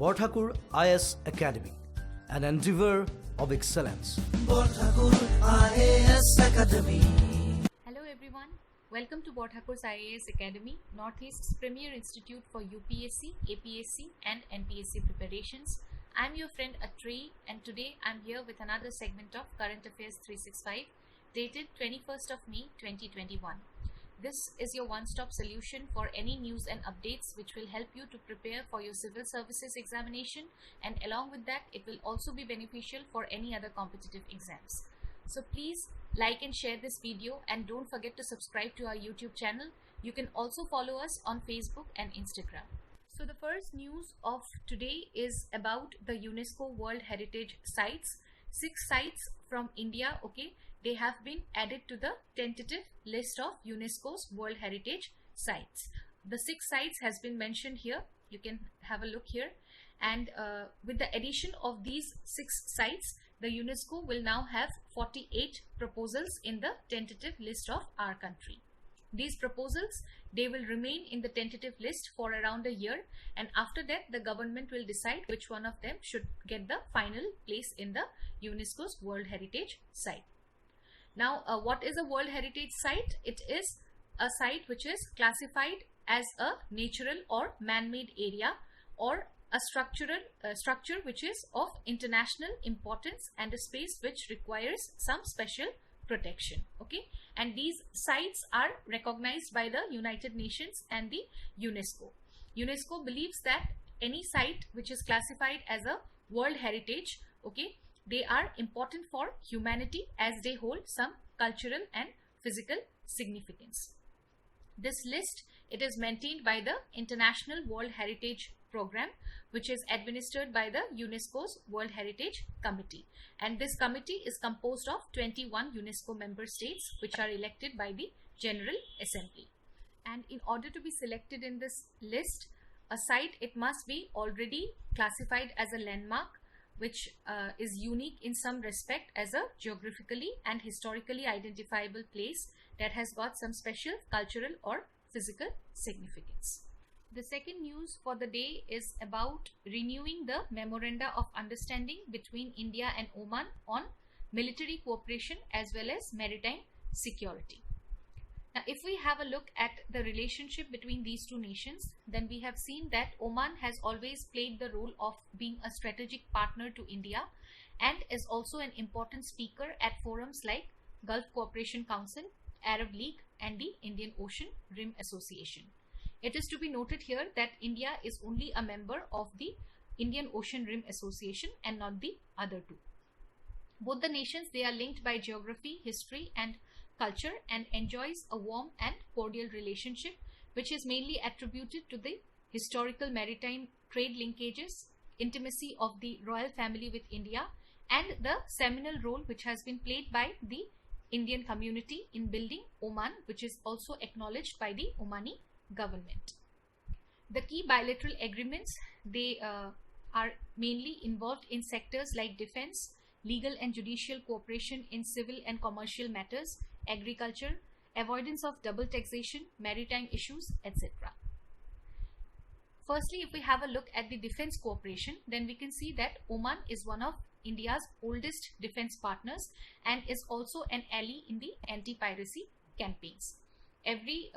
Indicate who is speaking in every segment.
Speaker 1: Borthakur IAS Academy, an endeavor of excellence.
Speaker 2: Borthakur IAS Academy.
Speaker 3: Hello everyone, welcome to Borthakur's IAS Academy, Northeast's premier institute for UPSC, APSC and NPSC preparations. I'm your friend Atreyi, and today I'm here with another segment of Current Affairs 365 dated 21st of May 2021. This is your one-stop solution for any news and updates which will help you to prepare for your civil services examination, and along with that it will also be beneficial for any other competitive exams. So please like and share this video, and don't forget to subscribe to our YouTube channel. You can also follow us on Facebook and Instagram. So the first news of today is about the UNESCO World Heritage Sites. 6 sites from India, they have been added to the tentative list of UNESCO's World Heritage Sites. The 6 sites has been mentioned here. You can have a look here. And with the addition of these 6 sites, the UNESCO will now have 48 proposals in the tentative list of our country. These proposals, they will remain in the tentative list for around a year, and after that the government will decide which one of them should get the final place in the UNESCO's World Heritage Site. Now, what is a World Heritage Site? It is a site which is classified as a natural or man-made area, or a structure which is of international importance and a space which requires some special protection. And these sites are recognized by the United Nations and the UNESCO. UNESCO believes that any site which is classified as a World Heritage, they are important for humanity as they hold some cultural and physical significance. This list, it is maintained by the International World Heritage Program, which is administered by the UNESCO's World Heritage Committee, and this committee is composed of 21 UNESCO member states which are elected by the General Assembly. And in order to be selected in this list, a site, it must be already classified as a landmark, which is unique in some respect as a geographically and historically identifiable place that has got some special cultural or physical significance. The second news for the day is about renewing the Memoranda of Understanding between India and Oman on military cooperation as well as maritime security. Now, if we have a look at the relationship between these two nations, then we have seen that Oman has always played the role of being a strategic partner to India and is also an important speaker at forums like Gulf Cooperation Council, Arab League and the Indian Ocean Rim Association. It is to be noted here that India is only a member of the Indian Ocean Rim Association and not the other two. Both the nations, they are linked by geography, history and culture, and enjoys a warm and cordial relationship which is mainly attributed to the historical maritime trade linkages, intimacy of the royal family with India, and the seminal role which has been played by the Indian community in building Oman, which is also acknowledged by the Omani government. The key bilateral agreements, they are mainly involved in sectors like defense, legal and judicial cooperation in civil and commercial matters, agriculture, avoidance of double taxation, maritime issues, etc. Firstly, if we have a look at the defense cooperation, then we can see that Oman is one of India's oldest defense partners and is also an ally in the anti-piracy campaigns. Every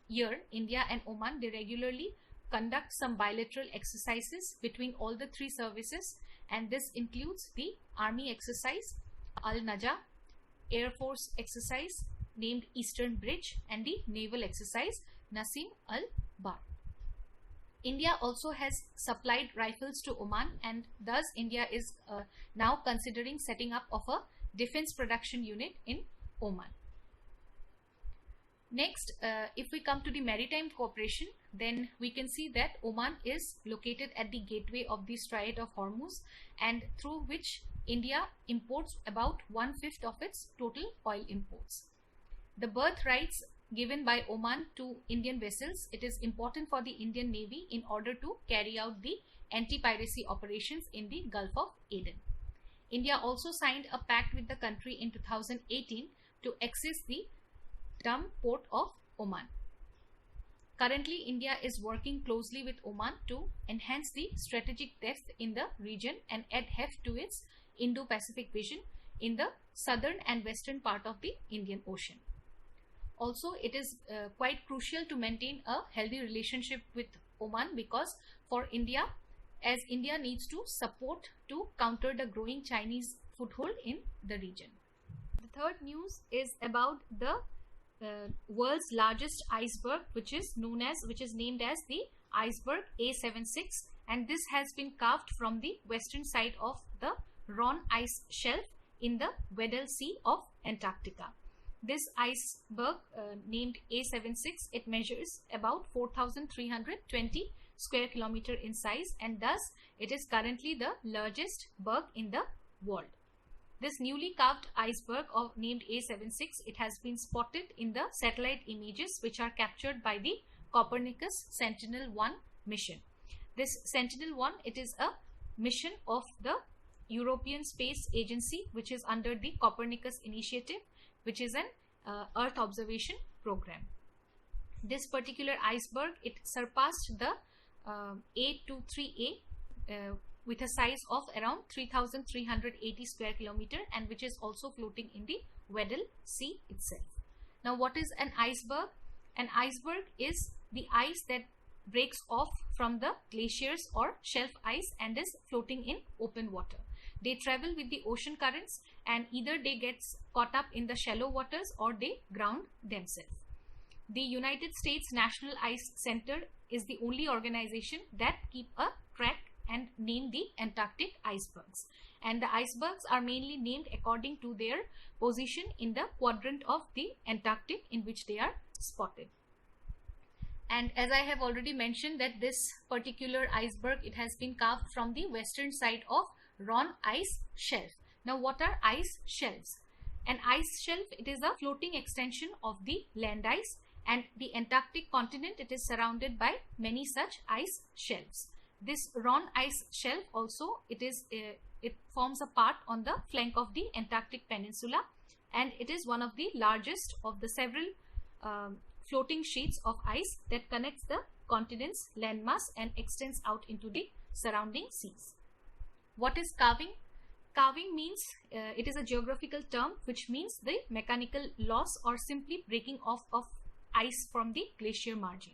Speaker 3: year, India and Oman, they regularly conduct some bilateral exercises between all the 3 services, and this includes the Army exercise Al-Naja, Air Force exercise named Eastern Bridge, and the naval exercise Nasim Al-Bar. India also has supplied rifles to Oman, and thus India is now considering setting up of a defense production unit in Oman. Next, if we come to the maritime cooperation, then we can see that Oman is located at the gateway of the Strait of Hormuz, and through which India imports about 1/5 of its total oil imports. The berth rights given by Oman to Indian vessels, it is important for the Indian Navy in order to carry out the anti-piracy operations in the Gulf of Aden. India also signed a pact with the country in 2018 to access the Dam port of Oman. Currently, India is working closely with Oman to enhance the strategic depth in the region and add heft to its Indo-Pacific vision in the southern and western part of the Indian Ocean. Also, it is quite crucial to maintain a healthy relationship with Oman, because for India, as India needs to support to counter the growing Chinese foothold in the region. The third news is about the world's largest iceberg, which is named as the iceberg A76, and this has been carved from the western side of the Ron ice shelf in the Weddell Sea of Antarctica. This iceberg named A76, it measures about 4,320 square kilometer in size, and thus it is currently the largest berg in the world. This newly carved iceberg named A76, it has been spotted in the satellite images which are captured by the Copernicus Sentinel-1 mission. This Sentinel-1, it is a mission of the European Space Agency, which is under the Copernicus Initiative, which is an Earth observation program. This particular iceberg, it surpassed the A23A with a size of around 3,380 square kilometer, and which is also floating in the Weddell Sea itself. Now, what is an iceberg? An iceberg is the ice that breaks off from the glaciers or shelf ice and is floating in open water. They travel with the ocean currents, and either they get caught up in the shallow waters or they ground themselves. The United States National Ice Center is the only organization that keep a track and name the Antarctic icebergs. And the icebergs are mainly named according to their position in the quadrant of the Antarctic in which they are spotted. And as I have already mentioned, that this particular iceberg, it has been carved from the western side of Ron ice shelf. Now, what are ice shelves? An ice shelf, it is a floating extension of the land ice, and the Antarctic continent, it is surrounded by many such ice shelves. This Ron ice shelf also, it forms a part on the flank of the Antarctic Peninsula, and it is one of the largest of the several floating sheets of ice that connects the continent's landmass and extends out into the surrounding seas. What is calving? Calving means, it is a geographical term which means the mechanical loss or simply breaking off of ice from the glacier margin.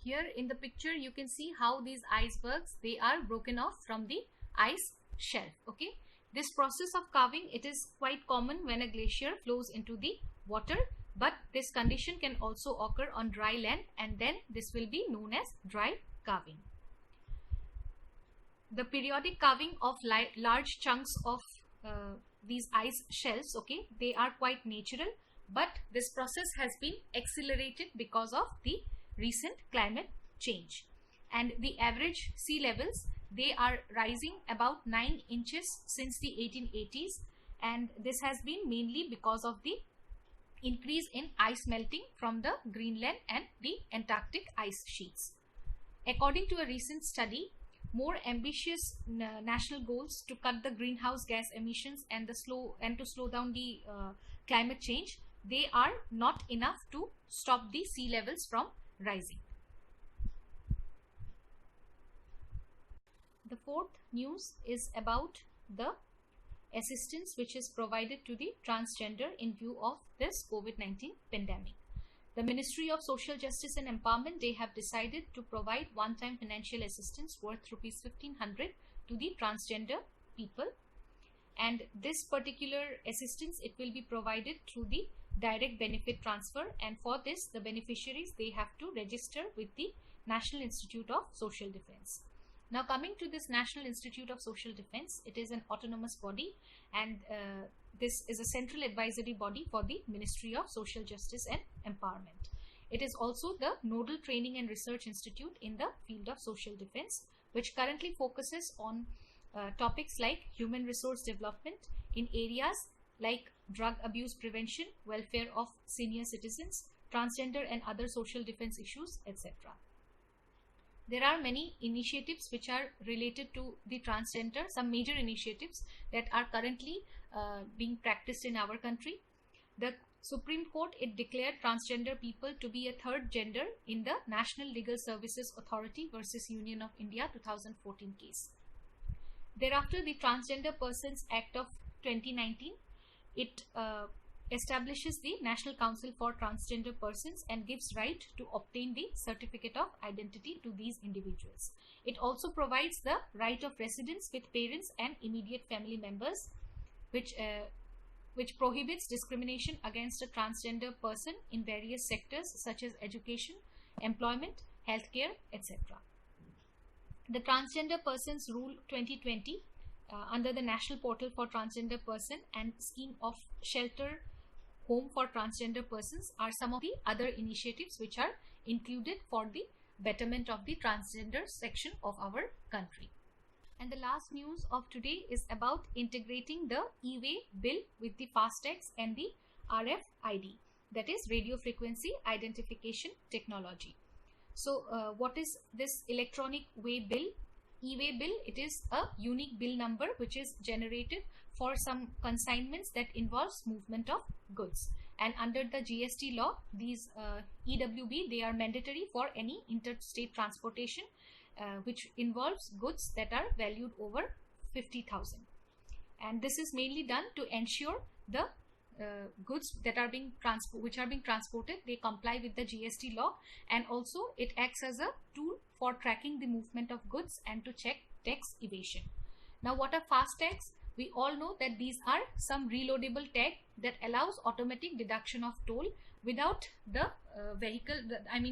Speaker 3: Here in the picture you can see how these icebergs, they are broken off from the ice shelf. Okay, this process of calving, it is quite common when a glacier flows into the water, but this condition can also occur on dry land, and then this will be known as dry calving. The periodic calving of large chunks of these ice shelves, okay, they are quite natural, but this process has been accelerated because of the recent climate change, and the average sea levels, they are rising about 9 inches since the 1880s, and this has been mainly because of the increase in ice melting from the Greenland and the Antarctic ice sheets. According to a recent study, more ambitious national goals to cut the greenhouse gas emissions and to slow down the climate change, they are not enough to stop the sea levels from rising. The fourth news is about the assistance which is provided to the transgender in view of this COVID-19 pandemic. The Ministry of Social Justice and Empowerment, they have decided to provide one-time financial assistance worth rupees 1,500 to the transgender people, and this particular assistance, it will be provided through the direct benefit transfer, and for this the beneficiaries, they have to register with the National Institute of Social Defense. Now, coming to this National Institute of Social Defense, it is an autonomous body, and this is a central advisory body for the Ministry of Social Justice and Empowerment. It is also the nodal training and research institute in the field of social defense, which currently focuses on topics like human resource development in areas like drug abuse prevention, welfare of senior citizens, transgender and other social defense issues, etc. There are many initiatives which are related to the transgender, some major initiatives that are currently being practiced in our country. The Supreme Court, it declared transgender people to be a third gender in the National Legal Services Authority versus Union of India 2014 case. Thereafter, the Transgender Persons Act of 2019, it establishes the National Council for Transgender Persons and gives right to obtain the certificate of identity to these individuals. It also provides the right of residence with parents and immediate family members, which prohibits discrimination against a transgender person in various sectors such as education, employment, healthcare, etc. The Transgender Persons Rule 2020 under the National Portal for Transgender Person and Scheme of Shelter Home for Transgender Persons are some of the other initiatives which are included for the betterment of the transgender section of our country. And the last news of today is about integrating the e-way bill with the FASTags and the RFID, that is Radio Frequency Identification Technology. So what is this electronic way bill? E-way bill, it is a unique bill number which is generated for some consignments that involves movement of goods. And under the GST law, these EWB, they are mandatory for any interstate transportation which involves goods that are valued over 50,000. And this is mainly done to ensure the goods that are being transported, they comply with the GST law, and also it acts as a tool for tracking the movement of goods and to check tax evasion. Now, what are FASTags? We all know that these are some reloadable tag that allows automatic deduction of toll without the vehicle.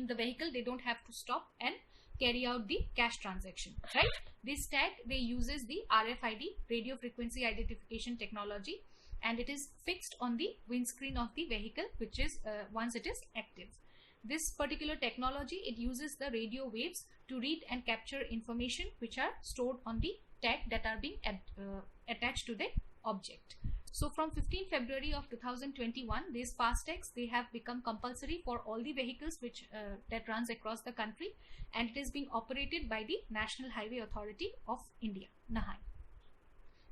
Speaker 3: The vehicle, they don't have to stop and carry out the cash transaction, right? This tag, they uses the RFID, Radio Frequency Identification Technology, and it is fixed on the windscreen of the vehicle, which is once it is active. This particular technology, it uses the radio waves to read and capture information which are stored on the tag that are being attached to the object. So from 15 February of 2021, these FASTags, they have become compulsory for all the vehicles which that runs across the country, and it is being operated by the National Highway Authority of India, NHAI.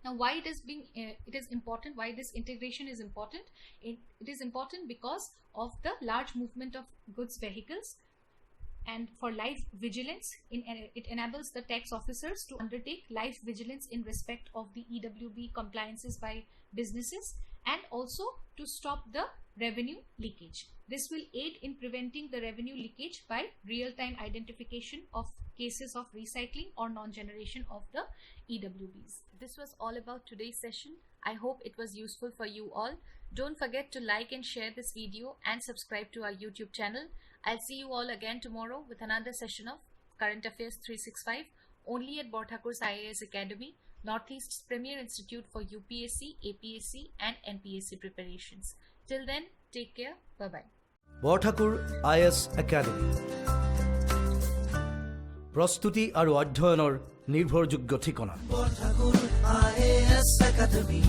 Speaker 3: Now, why it is important, why this integration is important? It is important because of the large movement of goods vehicles, and for live vigilance, it enables the tax officers to undertake live vigilance in respect of the EWB compliances by businesses, and also to stop the revenue leakage. This will aid in preventing the revenue leakage by real-time identification of cases of recycling or non-generation of the EWBs. This was all about today's session. I hope it was useful for you all. Don't forget to like and share this video and subscribe to our YouTube channel. I'll see you all again tomorrow with another session of Current Affairs 365 only at Borthakur's IAS Academy, Northeast's premier institute for UPSC, APSC and NPSC preparations. Till then, take care. Bye-bye.
Speaker 1: Borthakur IAS Academy প্ৰস্তুতি আৰু অধ্যয়নৰ নিৰ্ভৰযোগ্য ঠিকনা
Speaker 2: Borthakur IAS Academy